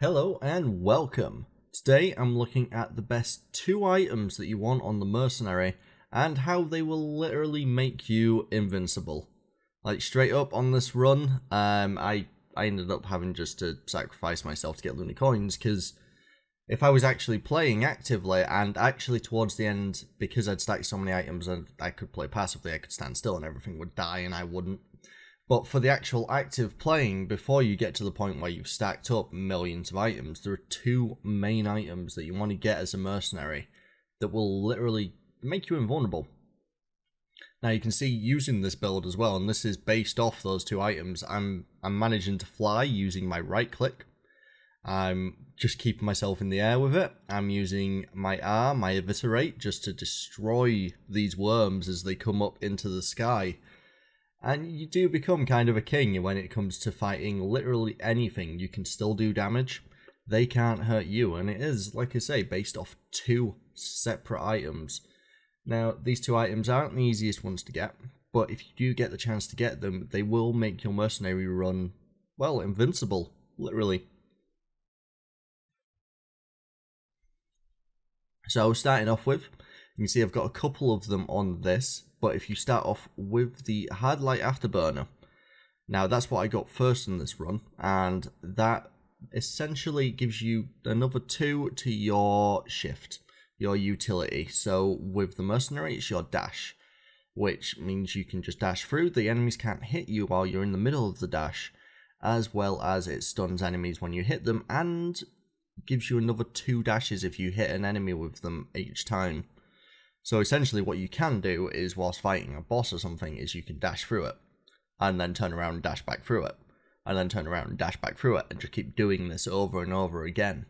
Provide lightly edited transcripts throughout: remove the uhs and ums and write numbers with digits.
Hello and welcome. Today I'm looking at the best 2 items that you want on the Mercenary and how they will literally make you invincible. Like straight up on this run, I ended up having just to sacrifice myself to get Looney Coins because if I was actually playing actively and actually towards the end, because I'd stacked so many items and I could play passively, I could stand still and everything would die and I wouldn't. But for the actual active playing, before you get to the point where you've stacked up millions of items, there are 2 main items that you want to get as a mercenary that will literally make you invulnerable. Now you can see using this build as well, and this is based off those 2 items, I'm managing to fly using my right click. I'm just keeping myself in the air with it. I'm using my R, my eviscerate, just to destroy these worms as they come up into the sky. And you do become kind of a king when it comes to fighting literally anything. You can still do damage. They can't hurt you. And it is, like I say, based off 2 separate items. Now, these 2 items aren't the easiest ones to get. But if you do get the chance to get them, they will make your mercenary run, well, invincible. Literally. So, starting off with, you can see I've got a couple of them on this. But if you start off with the Hard Light Afterburner, now that's what I got first in this run, and that essentially gives you another 2 to your shift, your utility. So with the Mercenary, it's your dash, which means you can just dash through. The enemies can't hit you while you're in the middle of the dash, as well as it stuns enemies when you hit them, and gives you another 2 dashes if you hit an enemy with them each time. So essentially what you can do is, whilst fighting a boss or something, is you can dash through it, and then turn around and dash back through it, and then turn around and dash back through it, and just keep doing this over and over again,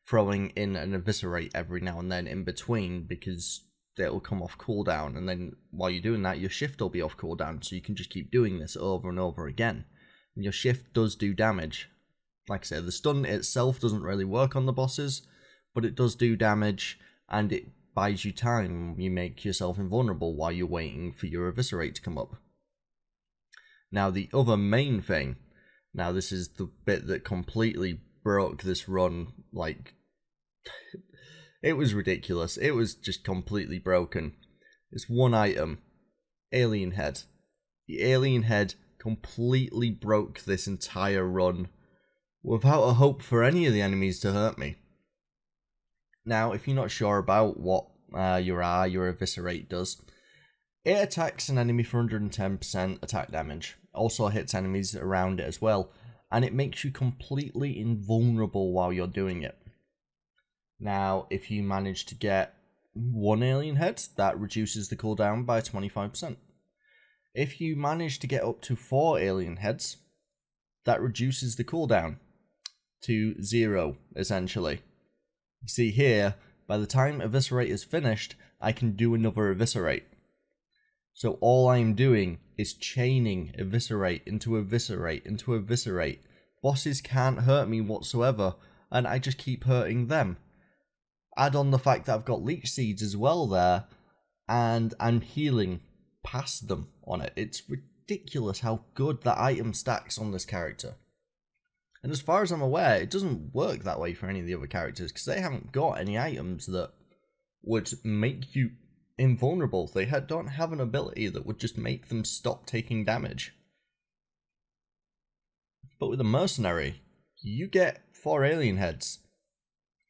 throwing in an eviscerate every now and then in between, because it'll come off cooldown, and then while you're doing that, your shift will be off cooldown, so you can just keep doing this over and over again. And your shift does do damage. Like I said, the stun itself doesn't really work on the bosses, but it does do damage, and it buys you time. You make yourself invulnerable while you're waiting for your eviscerate to come up. Now the other main thing, now this is the bit that completely broke this run, like, it was ridiculous. It was just completely broken. It's 1 item, Alien Head. The Alien Head completely broke this entire run without a hope for any of the enemies to hurt me. Now, if you're not sure about what your eviscerate does, it attacks an enemy for 110% attack damage. Also hits enemies around it as well, and it makes you completely invulnerable while you're doing it. Now, if you manage to get 1 alien head, that reduces the cooldown by 25%. If you manage to get up to 4 alien heads, that reduces the cooldown to 0, essentially. You see here, by the time eviscerate is finished, I can do another eviscerate. So all I'm doing is chaining eviscerate into eviscerate into eviscerate. Bosses can't hurt me whatsoever, and I just keep hurting them. Add on the fact that I've got leech seeds as well there, and I'm healing past them on it. It's ridiculous how good that item stacks on this character. And as far as I'm aware, it doesn't work that way for any of the other characters, because they haven't got any items that would make you invulnerable. They don't have an ability that would just make them stop taking damage. But with a Mercenary, you get 4 alien heads.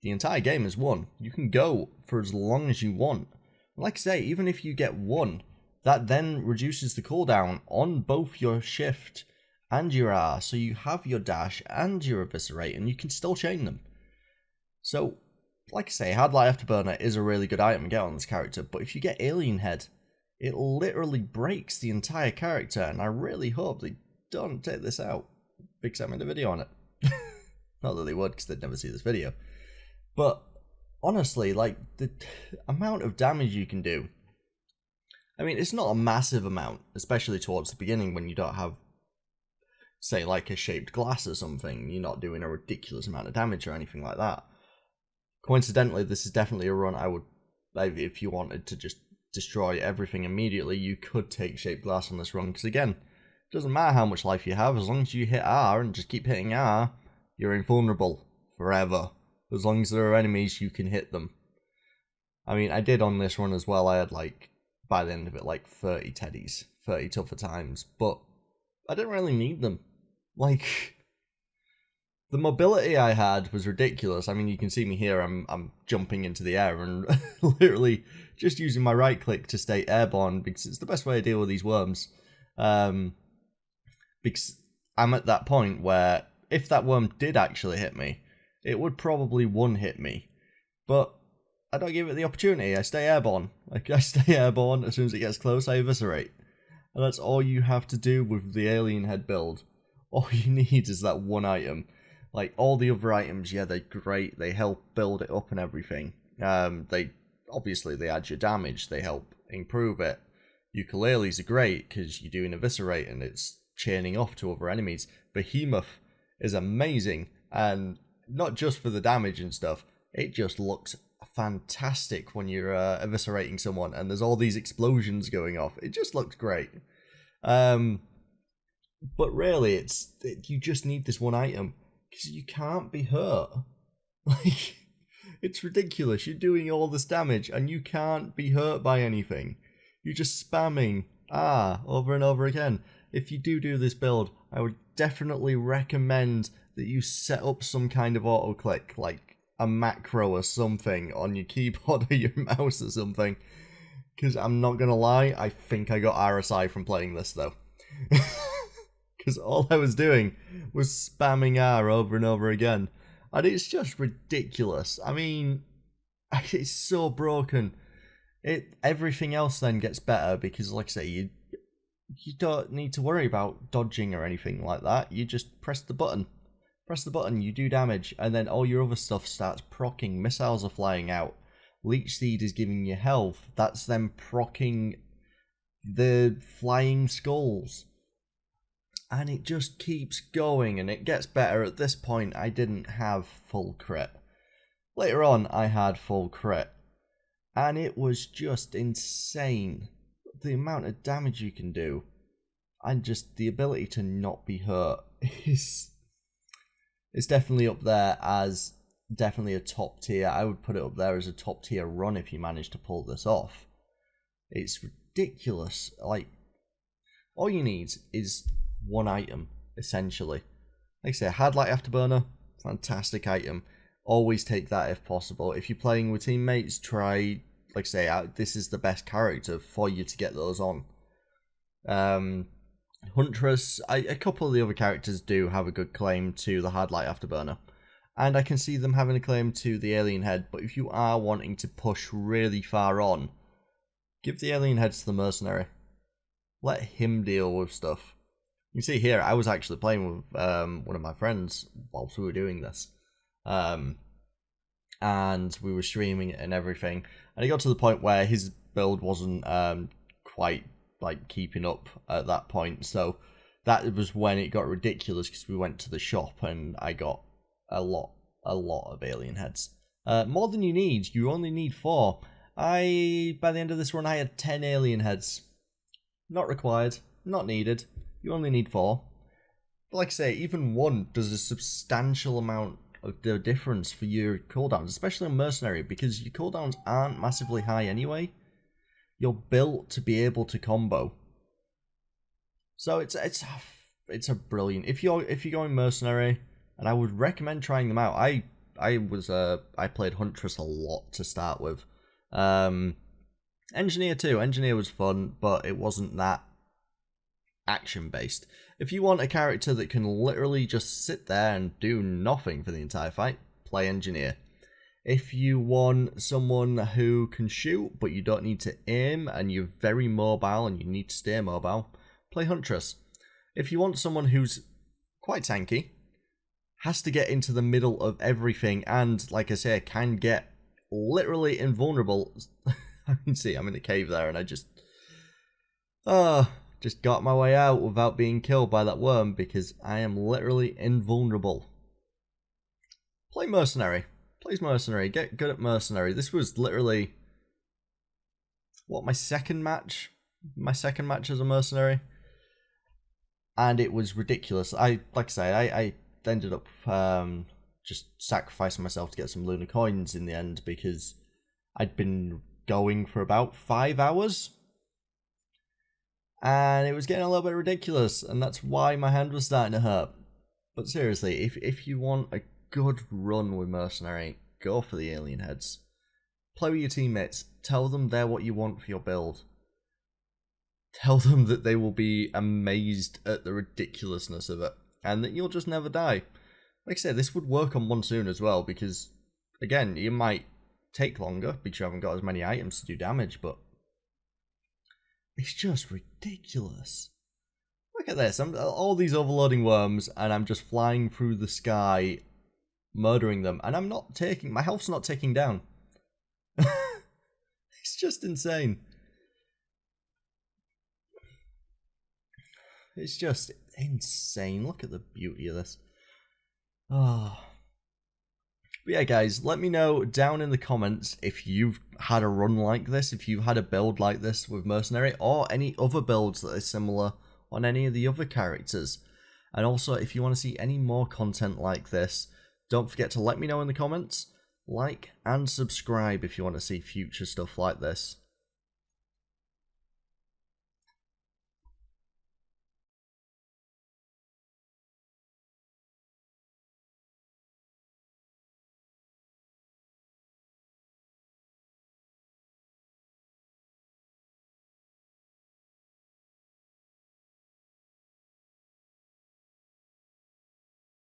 The entire game is won. You can go for as long as you want. Like I say, even if you get 1, that then reduces the cooldown on both your shift and your R, so you have your dash and your eviscerate, and you can still chain them. So, like I say, Hard Light Afterburner is a really good item to get on this character, but if you get Alien Head, it literally breaks the entire character, and I really hope they don't take this out, because I made a video on it. Not that they would, because they'd never see this video. But, honestly, like, the amount of damage you can do, I mean, it's not a massive amount, especially towards the beginning when you don't have, say, like a shaped glass or something. You're not doing a ridiculous amount of damage or anything like that. Coincidentally, this is definitely a run I would, if you wanted to just destroy everything immediately, you could take shaped glass on this run, because again, it doesn't matter how much life you have, as long as you hit R and just keep hitting R, you're invulnerable forever. As long as there are enemies, you can hit them. I mean, I did on this run as well. I had, like, by the end of it, like 30 teddies, 30 tougher times, but I didn't really need them. Like, the mobility I had was ridiculous. I mean, you can see me here, I'm jumping into the air and literally just using my right click to stay airborne because it's the best way to deal with these worms. Because I'm at that point where if that worm did actually hit me, it would probably one-hit me. But I don't give it the opportunity. I stay airborne. Like, I stay airborne. As soon as it gets close, I eviscerate. And that's all you have to do with the alien head build. All you need is that one item. Like, all the other items, yeah, they're great. They help build it up and everything. They add your damage. They help improve it. Ukuleles are great because you're doing eviscerate and it's chaining off to other enemies. Behemoth is amazing. And not just for the damage and stuff. It just looks fantastic when you're eviscerating someone and there's all these explosions going off. It just looks great. But really, you just need this one item because you can't be hurt. Like, it's ridiculous. You're doing all this damage and you can't be hurt by anything. You're just spamming over and over again. If you do this build, I would definitely recommend that you set up some kind of auto click, like a macro or something on your keyboard or your mouse or something. Because I'm not going to lie, I think I got RSI from playing this though. Because all I was doing was spamming R over and over again. And it's just ridiculous. I mean, it's so broken. Everything else then gets better because, like I say, you don't need to worry about dodging or anything like that. You just press the button. Press the button, you do damage, and then all your other stuff starts proccing. Missiles are flying out. Leech Seed is giving you health. That's them proccing the flying skulls. And it just keeps going, and it gets better. At this point, I didn't have full crit. Later on, I had full crit. And it was just insane. The amount of damage you can do. And just the ability to not be hurt is... It's definitely up there as definitely a top tier. I would put it up there as a top tier run if you manage to pull this off. It's ridiculous. Like, all you need is one item, essentially. Like I say, Hard Light Afterburner, fantastic item. Always take that if possible. If you're playing with teammates, try, like I say, this is the best character for you to get those on. Huntress, a couple of the other characters do have a good claim to the Hard Light Afterburner. And I can see them having a claim to the Alien Head, but if you are wanting to push really far on, give the Alien Head to the Mercenary. Let him deal with stuff. You see here, I was actually playing with one of my friends whilst we were doing this. And we were streaming it and everything. And it got to the point where his build wasn't quite like keeping up at that point, so that was when it got ridiculous because we went to the shop and I got a lot of alien heads. More than you need. You only need 4. By the end of this run, I had 10 alien heads. Not required, not needed. You only need 4. But like I say, even 1 does a substantial amount of the difference for your cooldowns, especially on Mercenary, because your cooldowns aren't massively high anyway. You're built to be able to combo. So it's a brilliant. If you're going Mercenary, and I would recommend trying them out. I played Huntress a lot to start with. Engineer too. Engineer was fun, but it wasn't that action based. If you want a character that can literally just sit there and do nothing for the entire fight, play Engineer. If you want someone who can shoot, but you don't need to aim, and you're very mobile and you need to stay mobile, play Huntress. If you want someone who's quite tanky, has to get into the middle of everything, and, like I say, can get literally invulnerable. I can see, I'm in a cave there, and I just got my way out without being killed by that worm, because I am literally invulnerable. Play Mercenary. Plays Mercenary. Get good at Mercenary. This was literally, what, my second match? My second match as a Mercenary. And it was ridiculous. I ended up just sacrificing myself to get some lunar coins in the end because I'd been going for about 5 hours. And it was getting a little bit ridiculous, and that's why my hand was starting to hurt. But seriously, if you want a good run with Mercenary, go for the alien heads. Play with your teammates. Tell them they're what you want for your build. Tell them that they will be amazed at the ridiculousness of it, and that you'll just never die. Like I said, this would work on Monsoon as well, because, again, you might take longer because you haven't got as many items to do damage, but it's just ridiculous. Look at this, all these overloading worms, and I'm just flying through the sky, murdering them, and I'm not taking, my health's not ticking down. It's just insane. It's just insane. Look at the beauty of this. Oh. But yeah, guys, let me know down in the comments if you've had a run like this, if you've had a build like this with Mercenary, or any other builds that are similar on any of the other characters. And also, if you want to see any more content like this, don't forget to let me know in the comments, like and subscribe if you want to see future stuff like this.